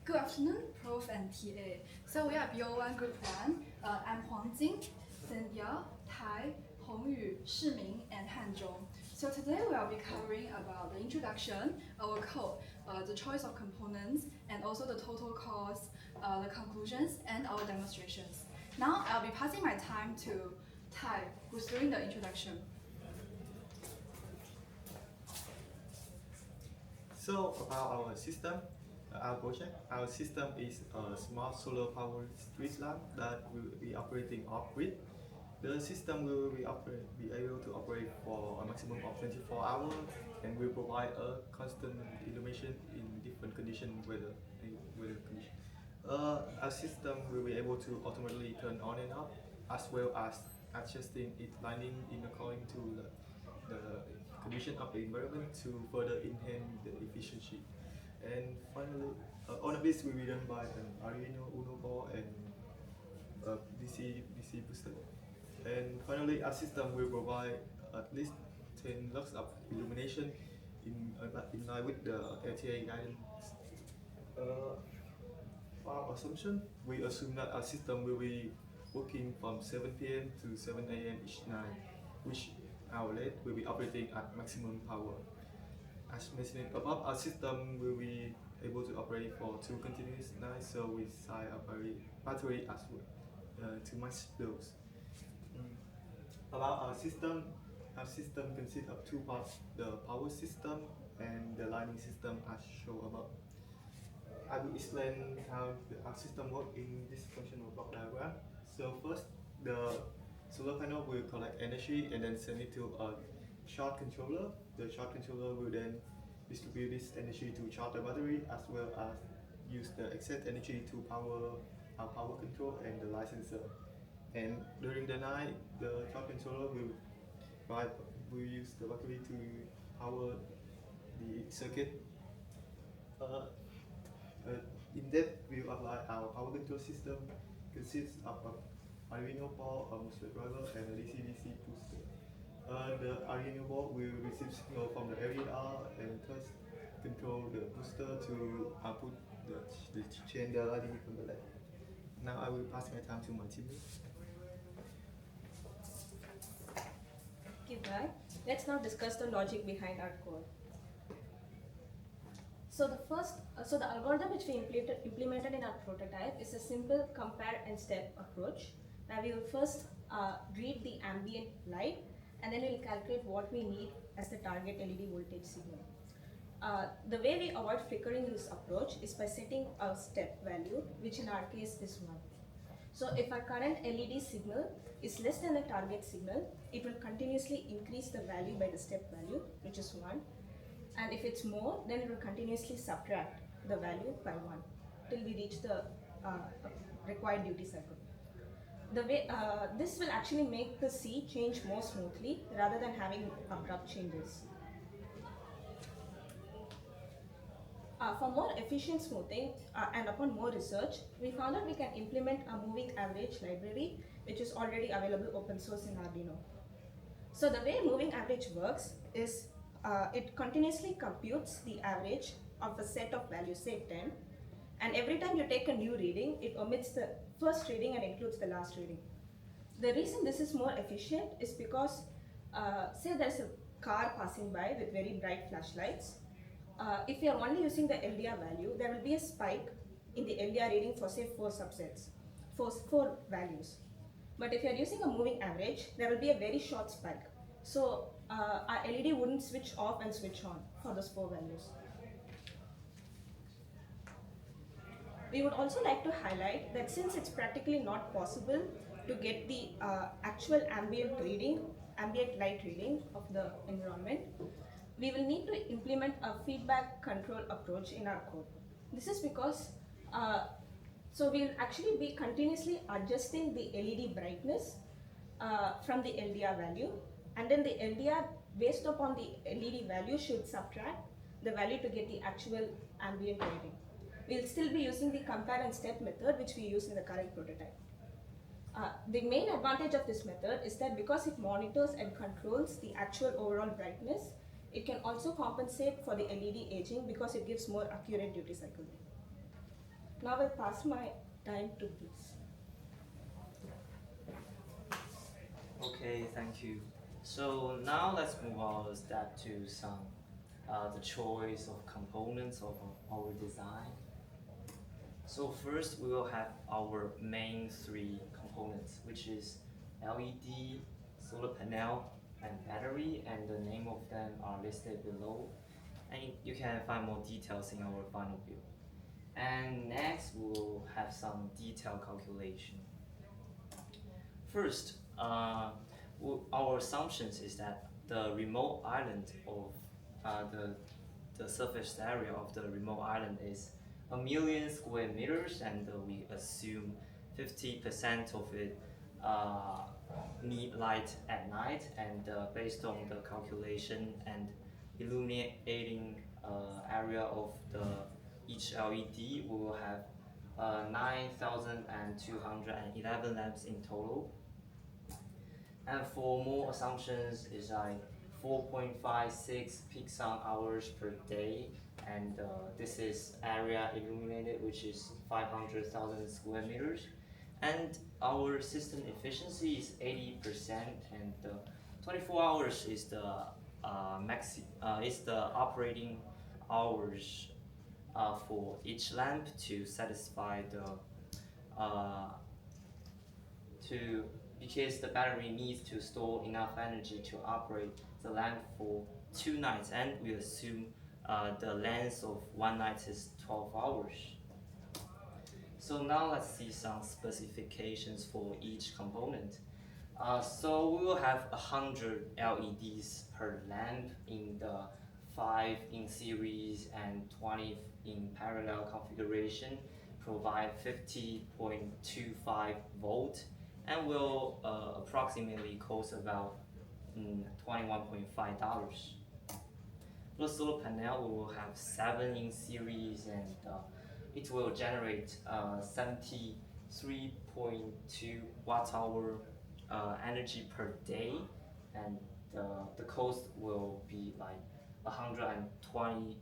Good afternoon, Prof and TA. So we are BO1 Group 1. I'm Huang Jing, Cynthia, Tai, Hongyu, Shiming, and Hanzhong. So today we will be covering about the introduction, our code, the choice of components, and also the total cost, the conclusions, and our demonstrations. Now I'll be passing my time to Tai, who's doing the introduction. So about our system, our project, our system is a smart solar powered street lamp that will be operating off-grid. The system will be able to operate for a maximum of 24 hours and will provide a constant illumination in different weather condition. Our system will be able to automatically turn on and off, as well as adjusting its lighting in according to the condition of the environment to further enhance the efficiency. And finally, all of this will be done by an Arduino Uno board and DC booster. And finally, our system will provide at least 10 lux of illumination in line with the LTA guidance. For our assumption, we assume that our system will be working from 7 p.m. to 7 a.m. each night, which outlet will be operating at maximum power. As mentioned above, our system will be able to operate for 2 continuous nights, so we side a battery as well to match those. About our system consists of 2 parts: the power system and the lighting system, as shown above. I will explain how our system works in this functional block diagram. So first, the solar panel will collect energy and then send it to a charge controller. The charge controller will then distribute this energy to charge the battery, as well as use the excess energy to power our power control and the light sensor. And during the night, the charge controller will use the battery to power the circuit. In depth view of our power control system consists of an Arduino board, a MOSFET driver, and a DC-DC booster. The Arduino board will receive signal from the LER and thus control the booster to output the change the lighting from the LED. Now I will pass my time to my teammate. Okay, bye. Let's now discuss the logic behind our code. So the algorithm which we implemented in our prototype is a simple compare and step approach, where we will first read the ambient light, and then we will calculate what we need as the target LED voltage signal. The way we avoid flickering in this approach is by setting a step value, which in our case is 1. So if our current LED signal is less than the target signal, it will continuously increase the value by the step value, which is 1. And if it's more, then it will continuously subtract the value by 1 till we reach the required duty cycle. The way this will actually make the C change more smoothly rather than having abrupt changes. For more efficient smoothing and upon more research, we found that we can implement a moving average library, which is already available open source in Arduino. So the way moving average works is it continuously computes the average of a set of values, say 10, and every time you take a new reading, it omits the first reading and includes the last reading. The reason this is more efficient is because, say there's a car passing by with very bright flashlights. If you are only using the LDR value, there will be a spike in the LDR reading for say 4 subsets, 4 values. But if you are using a moving average, there will be a very short spike. So our LED wouldn't switch off and switch on for those 4 values. We would also like to highlight that since it's practically not possible to get the actual ambient light reading of the environment, we will need to implement a feedback control approach in our code. This is because so we'll actually be continuously adjusting the LED brightness from the LDR value, and then the LDR based upon the LED value should subtract the value to get the actual ambient reading. We'll still be using the compare and step method which we use in the current prototype. The main advantage of this method is that because it monitors and controls the actual overall brightness, it can also compensate for the LED aging because it gives more accurate duty cycle. Now I pass my time to Bruce. Okay, thank you. So now let's move our step to some the choice of components of our design. So first we will have our main three components, which is LED, solar panel, and battery, and the name of them are listed below. And you can find more details in our final build. And next we'll have some detailed calculation. First, our assumptions is that the remote island of the surface area of the remote island is 1,000,000 square meters, and we assume 50% of it need light at night, and based on the calculation and illuminating area of each LED, we will have 9,211 lamps in total. And for more assumptions is like 4.56 peak sun hours per day, and this is area illuminated, which is 500,000 square meters. And our system efficiency is 80%, and 24 hours is the operating hours for each lamp to satisfy because the battery needs to store enough energy to operate the lamp for 2 nights, and we assume the length of 1 night is 12 hours. So now let's see some specifications for each component. So we will have 100 LEDs per lamp in the 5 in series and 20 in parallel configuration, provide 50.25 volt, and will approximately cost about $21.5. For the solar panel, we will have 7 in series, and it will generate 73.2 watt-hour energy per day, and the cost will be like $120.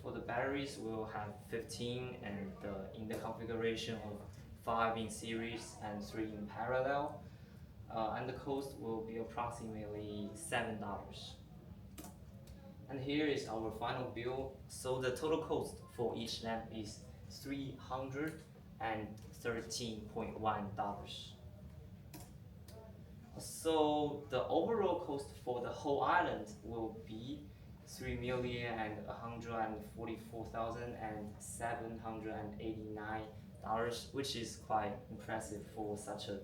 For the batteries, we will have 15, and in the configuration of 5 in series and 3 in parallel, and the cost will be approximately $7. And here is our final bill. So the total cost for each lamp is $313.1. So the overall cost for the whole island will be $3,144,789, which is quite impressive for such a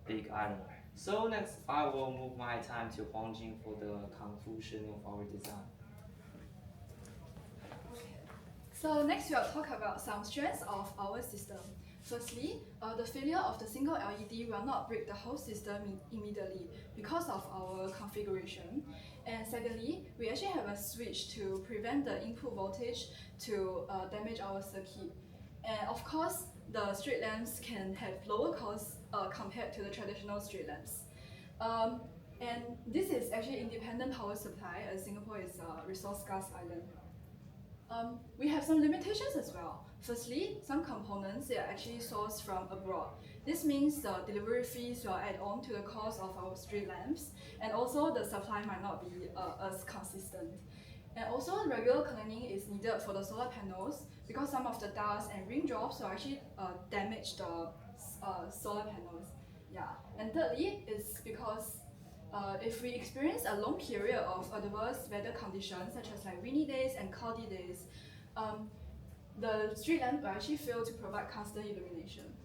big island. So next, I will move my time to Huangjing for the conclusion of our design. So next we'll talk about some strengths of our system. Firstly, the failure of the single LED will not break the whole system immediately because of our configuration. And secondly, we actually have a switch to prevent the input voltage to damage our circuit. And of course, the street lamps can have lower costs compared to the traditional street lamps. And this is actually independent power supply, as Singapore is a resource-scarce island. We have some limitations as well. Firstly, some components are actually sourced from abroad. This means the delivery fees will add on to the cost of our street lamps, and also the supply might not be as consistent. And also, regular cleaning is needed for the solar panels because some of the dust and raindrops will actually damage the solar panels. Yeah. And thirdly, is because if we experience a long period of adverse weather conditions, such as like rainy days and cloudy days, the street lamp will actually fail to provide constant illumination.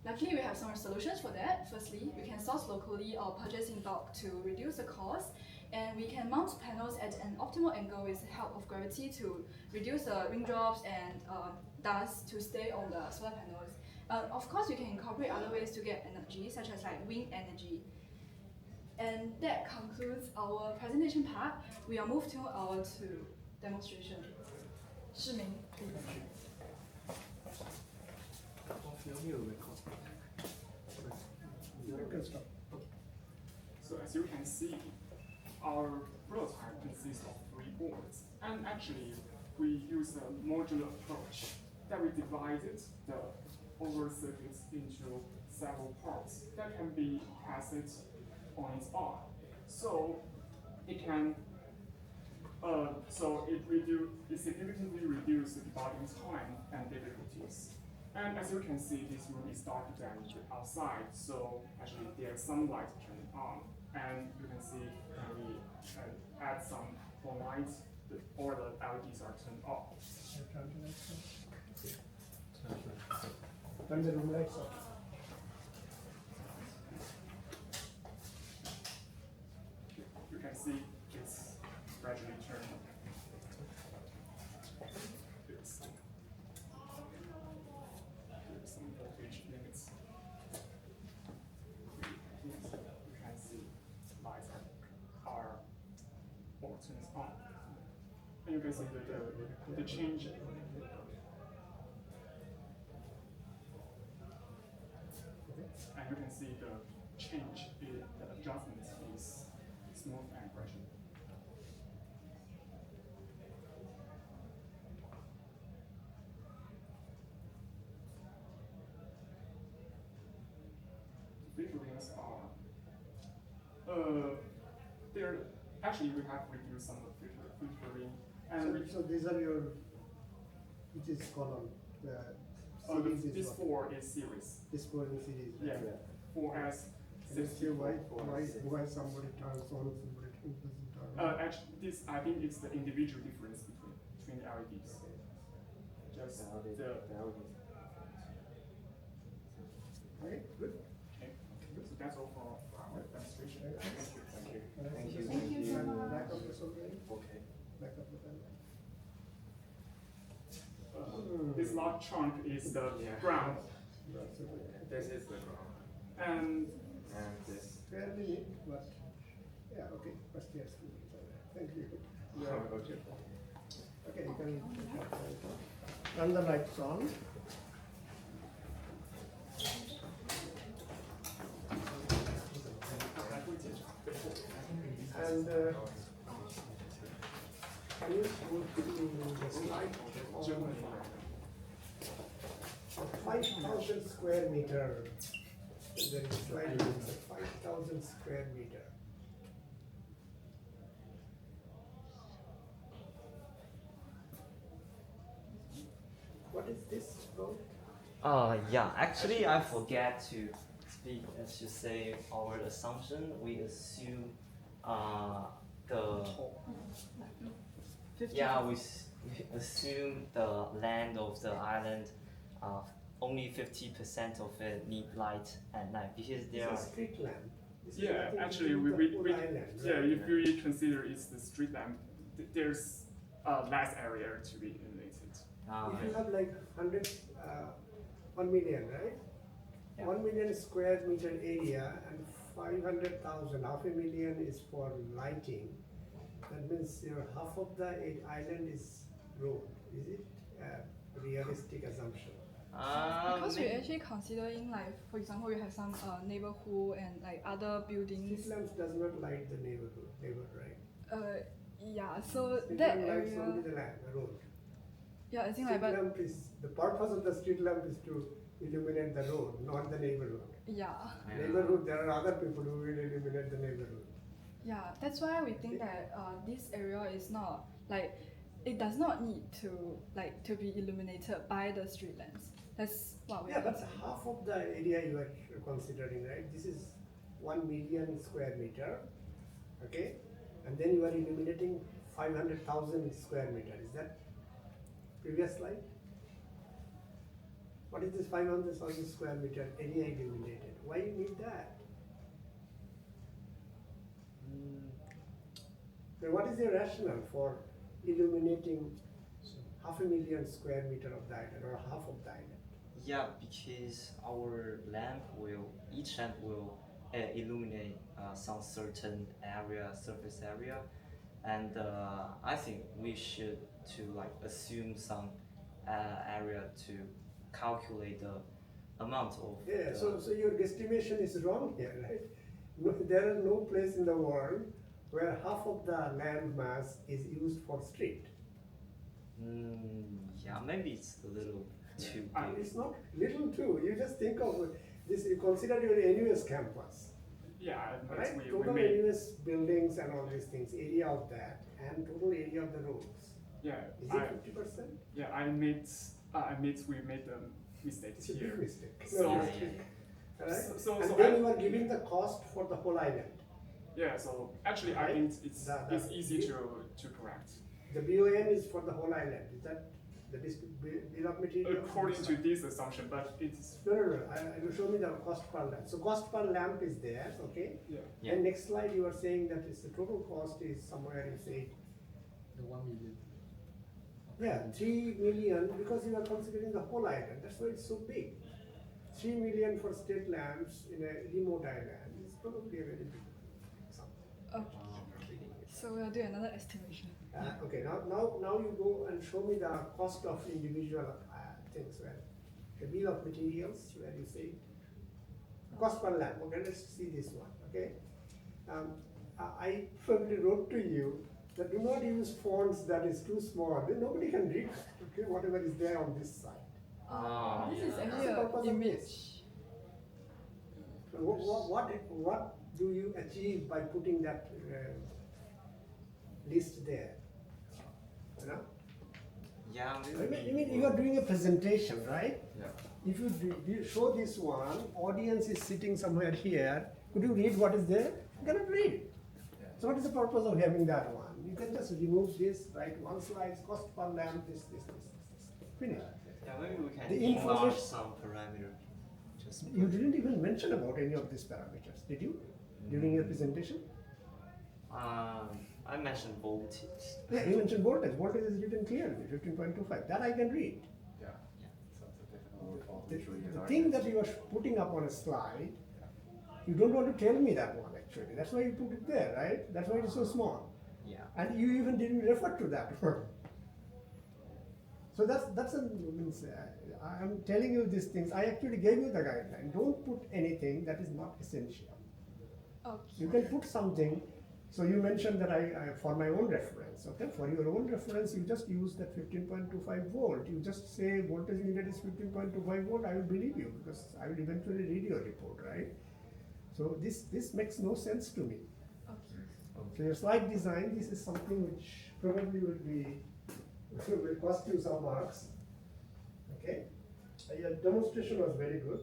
Luckily, we have some solutions for that. Firstly, we can source locally or purchase in bulk to reduce the cost, and we can mount panels at an optimal angle with the help of gravity to reduce the raindrops and dust to stay on the solar panels. Of course, we can incorporate other ways to get energy, such as like wind energy. And that concludes our presentation part. We will move to our demonstration. Shiming, please. So as you can see, our prototype consists of 3 boards, and actually we use a modular approach that we divided the overall circuit into several parts that can be tested on its own. So it can it significantly reduces the debugging time and difficulties. And as you can see, this room is darker than outside, so actually there's some light turning on. And you can see when we add some more light, all the LEDs are turned off. Turn the room lights off. You can see it's gradually turning. There's some voltage limits. You can see lights are all turns on. And you can see the change. And you can see the change in the adjustment is smooth and gradual. Filterings are they're actually we have reduced some of the filtering and So these are your, which is column, the series is this what? 4 is series. This 4 is series. Yeah. 4S. And you see why somebody turns on, somebody doesn't turn on? Actually, this I think it's the individual difference between the LEDs. Just the Okay, good. okay. So that's all for our demonstration. Thank you. Thank you. Thank you so And much. back up the soldering, Okay. back up the pen. This large chunk is the Yeah. ground, That's it. This is the ground. and And this. Fairly neat, but, yeah, okay, first year school, thank you. Yeah. Okay. Okay, you can turn the lights on. And can you go to the slide on 5,000 square meter? There is a slide, it's 5,000 square meter. What is this about? Yeah, actually I forget to speak, let's just say our assumption. We assume we assume the land of the island, only 50% of it need light at night because there It's are a street lamp. This is yeah, nothing to actually do with we the whole island, yeah, right? if we consider it's the street lamp, there's less area to be illuminated. If you have like 1 million, right? Yeah. 1 million square meter area and 500,000, half a million is for lighting. That means your half of the island is road. Is it a realistic assumption? Because we actually considering like, for example, we have some neighborhood and like other buildings. Street lamps does not light the neighbor, right? Yeah, so Street that lamp lights only area. the road. Yeah, I think Street like, but lamp is, the purpose of the street lamp is to illuminate the road, not the neighborhood. yeah, Neighborhood, there are other people who will illuminate the neighborhood. yeah. That's why we think that this area is not like it does not need to be illuminated by the street lamps. That's what we Yeah, are but considering. half of the area you are considering, right? This is 1 million square meter, okay? And then you are illuminating 500,000 square meter. Is that previous slide? What is this 500,000 square meter area illuminated? Why you need that? Then what is your rationale for illuminating 500,000 square meter of the island or half of the island? Yeah, because our lamp will, each lamp will illuminate some certain area, surface area, and I think we should to like assume some area to calculate the amount of. Yeah, the, so your guesstimation is wrong here, right? No, there is no place in the world where half of the land mass is used for street. Yeah, maybe it's a little too big. It's not little too. You just think of this. You consider your NUS campus, Yeah, right? we Total made, NUS buildings and all these things, area of that, and total area of the roads. yeah, Is I, it 50%? yeah, we made the mistakes It's a big here. mistake. So- No Yeah, mistake. Right? So And so then I- you are giving the cost for the whole island. yeah, so actually I Right? think it's That- easy to correct. The BOM is for the whole island. Is that the bill of material? According to this assumption, but it's No. You show me the cost per lamp. So cost per lamp is there, okay? yeah. Yeah. And next slide you are saying that is the total cost is somewhere you say, The 1 million. yeah, 3 million because you are considering the whole island. That's why it's so big. 3 million for state lamps in a remote island is probably a very big sum. Okay. So we'll do another estimation. Okay, now you go and show me the cost of individual things where the bill of materials where you say cost per lamp. Okay, let's see this one. Okay, I probably wrote to you that do not use fonts that is too small. Then nobody can read. Okay, whatever is there on this side. Oh, This is yeah. actually What's the purpose an of image. this? So what do you achieve by putting that list there? You know? Yeah, You mean you are doing a presentation, right? Yeah. If you show this one, audience is sitting somewhere here, could you read what is there? You cannot read. Yeah. So what is the purpose of having that one? You can just remove this, write one slide, cost per lamp, this. Finish. Yeah, maybe we can The enlarge information- some parameter. Just You didn't even mention about any of these parameters, did you? During your presentation? I mentioned voltage. Yeah, you mentioned voltage. Voltage is written clearly, 15.25. That I can read. Yeah. So it's a bit more The, visually the oriented. thing that you are putting up on a slide, you don't want to tell me that one actually. That's why you put it there, right? That's why it is so small. Yeah. And you even didn't refer to that one. So that's a means. I'm telling you these things. I actually gave you the guideline. Don't put anything that is not essential. Okay. You can put something. So you mentioned that I for my own reference. Okay, for your own reference, you just use that 15.25 volt. You just say voltage needed is 15.25 volt. I will believe you because I will eventually read your report, right? So this makes no sense to me. Okay. So your slide design, this is something which probably will cost you some marks. Okay, your demonstration was very good.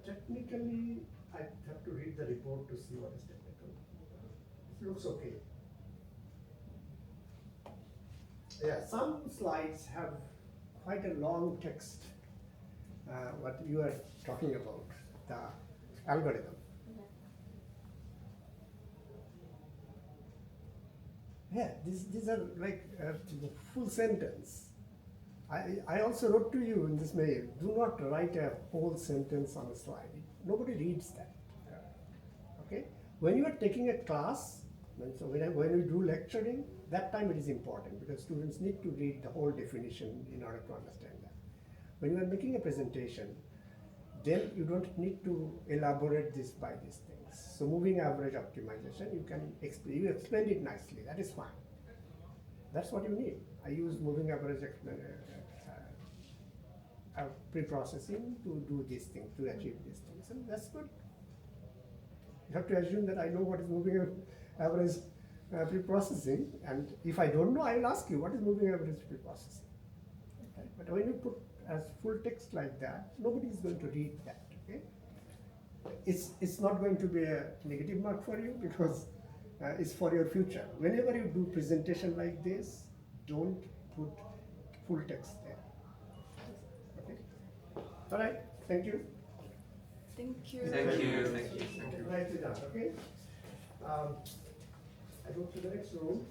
Technically, I have to read the report to see what is technical. It looks okay. Yeah, some slides have quite a long text. What you are talking about, the algorithm. Yeah, these are like the full sentence. I also wrote to you in this mail, do not write a whole sentence on a slide. Nobody reads that. Okay? When you are taking a class, when we do lecturing, that time it is important because students need to read the whole definition in order to understand that. When you are making a presentation, then you don't need to elaborate this by these things. So moving average optimization, you explained it nicely, that is fine. That's what you need. I use moving average pre-processing to do these things, to achieve these things, and that's good. You have to assume that I know what is moving average pre-processing, and if I don't know, I will ask you what is moving average pre-processing. Okay? But when you put as full text like that, nobody is going to read that. Okay? It's not going to be a negative mark for you because it's for your future. Whenever you do presentation like this, don't put full text there. Okay? All right. Thank you. Thank you. Thank you. Thank you. Nicely done. Okay. I go to the next room.